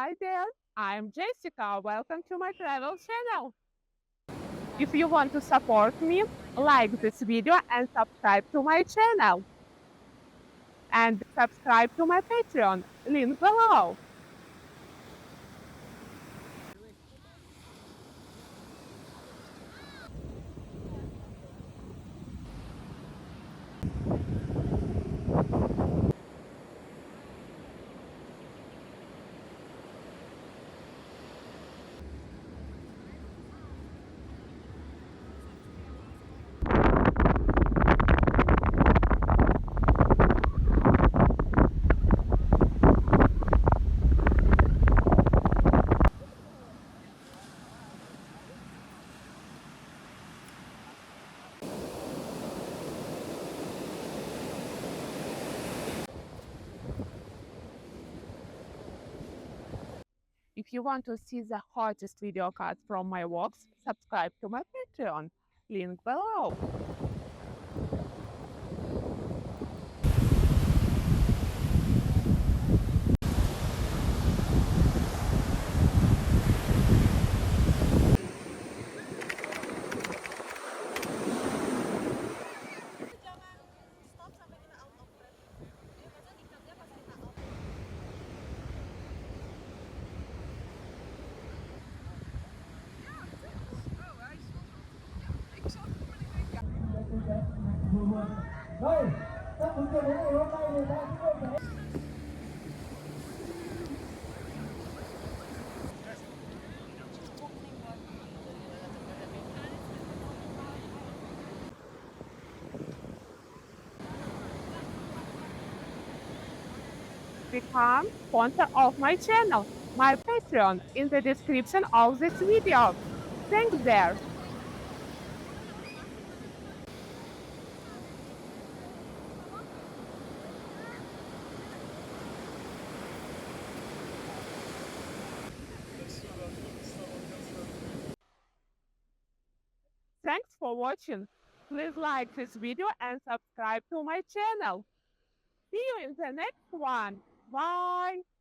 Hi there, I'm Jessica. Welcome to my travel channel. If you want to support me, like this video and subscribe to my channel. And subscribe to my Patreon, link below. If you want to see the hottest video cuts from my walks, subscribe to my Patreon, link below. Become sponsor of my channel, my Patreon, in the description of this video. Thanks there. Thanks for watching. Please like this video and subscribe to my channel. See you in the next one. Bye.